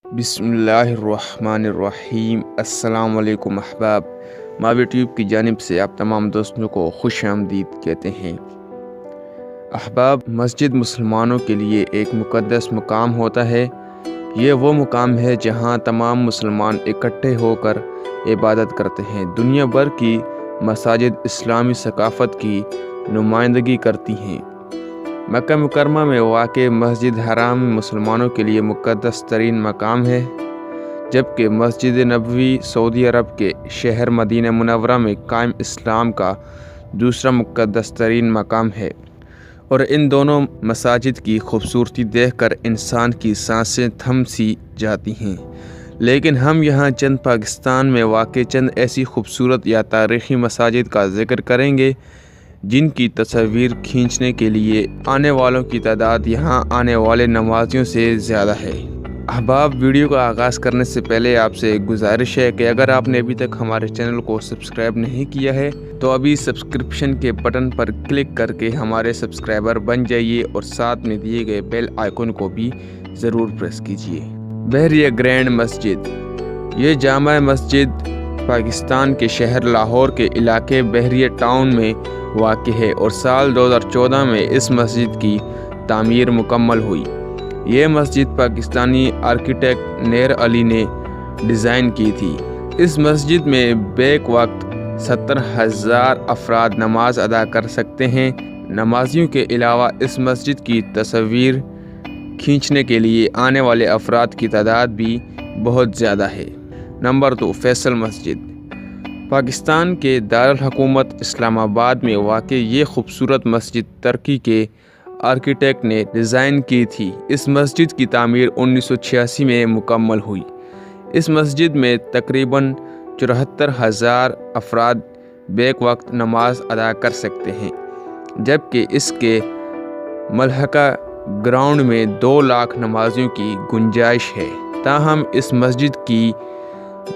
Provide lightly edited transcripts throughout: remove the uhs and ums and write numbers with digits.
बिस्मिल्लाहिर्रहमानिर्रहीम। अस्सलाम वालेकुम अहबाब। माविया ट्यूब की जानिब से आप तमाम दोस्तों को खुश आमदीद कहते हैं। अहबाब, मस्जिद मुसलमानों के लिए एक मुक़द्दस मुकाम होता है। ये वो मुकाम है जहाँ तमाम मुसलमान इकट्ठे होकर इबादत करते हैं। दुनिया भर की मसाजिद इस्लामी सकाफ़त की नुमाइंदगी करती हैं। मक्का मुकरमा में वाक़ मस्जिद हराम मुसलमानों के लिए मुक़द्दस तरीन मकाम है, जबकि मस्जिद नबवी सऊदी अरब के शहर मदीना मुनव्वरा में कायम इस्लाम का दूसरा मुक़द्दस तरीन मकाम है। और इन दोनों मसाजिद की खूबसूरती देखकर इंसान की सांसें थम सी जाती हैं। लेकिन हम यहाँ चंद पाकिस्तान में वाक़ चंद ऐसी खूबसूरत या तारीख़ी मसाजिद का ज़िक्र करेंगे जिनकी तस्वीर खींचने के लिए आने वालों की तादाद यहाँ आने वाले नमाजियों से ज़्यादा है। अहबाब, वीडियो का आगाज़ करने से पहले आपसे एक गुजारिश है कि अगर आपने अभी तक हमारे चैनल को सब्सक्राइब नहीं किया है तो अभी सब्सक्रिप्शन के बटन पर क्लिक करके हमारे सब्सक्राइबर बन जाइए और साथ में दिए गए बेल आइकन को भी ज़रूर प्रेस कीजिए। बहरिया ग्रैंड मस्जिद, ये जामा मस्जिद पाकिस्तान के शहर लाहौर के इलाके बहरिया टाउन में वाक़ है और साल 2014 में इस मस्जिद की तामीर मुकम्मल हुई। ये मस्जिद पाकिस्तानी आर्किटेक्ट नेर अली ने डिज़ाइन की थी। इस मस्जिद में बेक वक्त 70,000 अफराद नमाज अदा कर सकते हैं। नमाजियों के अलावा इस मस्जिद की तस्वीर खींचने के लिए आने वाले अफराद की तादाद भी बहुत ज़्यादा है। नंबर 2, फैसल मस्जिद। पाकिस्तान के दारुल हुकूमत इस्लामाबाद में वाक़ ये खूबसूरत मस्जिद तुर्की के आर्किटेक्ट ने डिज़ाइन की थी। इस मस्जिद की तामीर 1986 में मुकम्मल हुई। इस मस्जिद में तकरीबन 74,000 अफराद बेक वक्त नमाज अदा कर सकते हैं, जबकि इसके मलहका ग्राउंड में 2 लाख नमाजियों की गुंजाइश है। ताहम इस मस्जिद की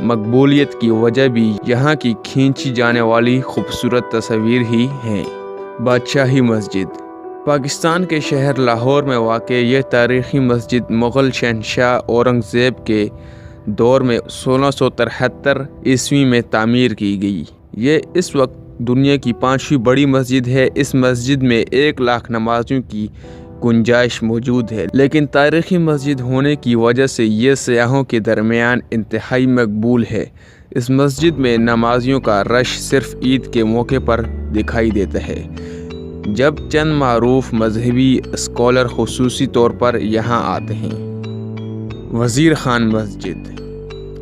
मकबूलियत की वजह भी यहाँ की खींची जाने वाली खूबसूरत तस्वीर ही है। बादशाही मस्जिद। पाकिस्तान के शहर लाहौर में वाक़ यह तारीख़ी मस्जिद मुग़ल शहंशाह औरंगज़ेब के दौर में 1673 ईस्वी में तामीर की गई। ये इस वक्त दुनिया की 5वीं बड़ी मस्जिद है। इस मस्जिद में 1 लाख नमाजियों की गुंजाइश मौजूद है, लेकिन तारीख़ी मस्जिद होने की वजह से ये सयाहों के दरमियान इंतहाई मकबूल है। इस मस्जिद में नमाजियों का रश सिर्फ ईद के मौके पर दिखाई देता है, जब चंद मारूफ मजहबी स्कॉलर खुसूसी तौर पर यहाँ आते हैं। वज़ीर खान मस्जिद,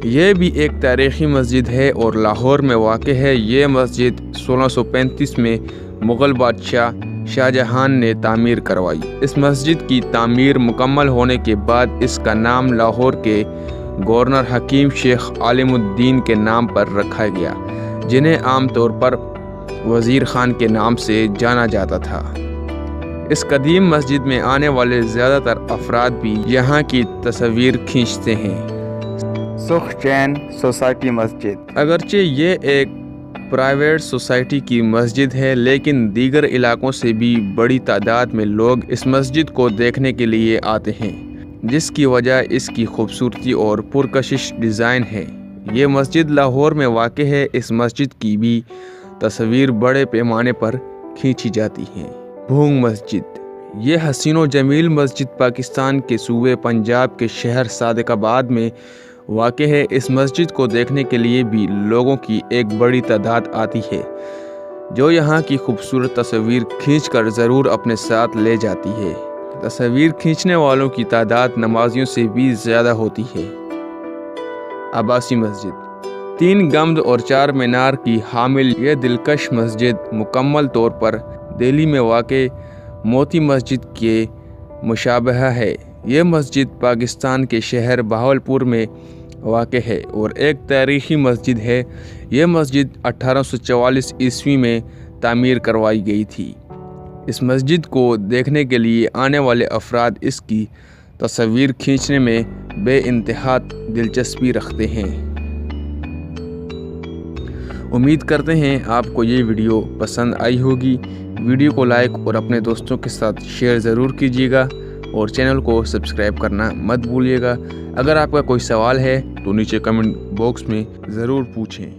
ये भी एक तारीख़ी मस्जिद है और लाहौर में वाक़ है। ये मस्जिद 1635 में मुग़ल बादशाह शाहजहान ने तामीर करवाई। इस मस्जिद की तामीर मुकम्मल होने के बाद इसका नाम लाहौर के गवर्नर हकीम शेख आलिमुद्दीन के नाम पर रखा गया, जिन्हें आम तौर पर वज़ीर खान के नाम से जाना जाता था। इस कदीम मस्जिद में आने वाले ज़्यादातर अफराद भी यहाँ की तस्वीर खींचते हैं। सुख चैन सोसाइटी मस्जिद। अगरचे ये एक प्राइवेट सोसाइटी की मस्जिद है, लेकिन दीगर इलाकों से भी बड़ी तादाद में लोग इस मस्जिद को देखने के लिए आते हैं, जिसकी वजह इसकी खूबसूरती और पुरकशिश डिज़ाइन है। ये मस्जिद लाहौर में वाक़ है। इस मस्जिद की भी तस्वीर बड़े पैमाने पर खींची जाती है। भूंग मस्जिद, ये हसीनो जमील मस्जिद पाकिस्तान के सूबे पंजाब के शहर सादिकाबाद में वाक़ है। इस मस्जिद को देखने के लिए भी लोगों की एक बड़ी तादाद आती है, जो यहाँ की खूबसूरत तस्वीर खींचकर ज़रूर अपने साथ ले जाती है। तस्वीर खींचने वालों की तादाद नमाजियों से भी ज़्यादा होती है। अब्बासी मस्जिद, 3 गम्बद और 4 मीनार की हामिल यह दिलकश मस्जिद मुकम्मल तौर पर दिल्ली में वाक़ मोती मस्जिद के मुशाबह है। यह मस्जिद पाकिस्तान के शहर बहावलपुर में वाक़ है और एक तारीख़ी मस्जिद है। यह मस्जिद 1844 ईस्वी में तामीर करवाई गई थी। इस मस्जिद को देखने के लिए आने वाले अफराद इसकी तस्वीर खींचने में बेइंतहा दिलचस्पी रखते हैं। उम्मीद करते हैं आपको ये वीडियो पसंद आई होगी। वीडियो को लाइक और अपने दोस्तों के साथ शेयर ज़रूर कीजिएगा। اور چینل کو سبسکرائب کرنا مت بھولیے گا۔ اگر آپ کا کوئی سوال ہے تو نیچے کمنٹ باکس میں ضرور پوچھیں۔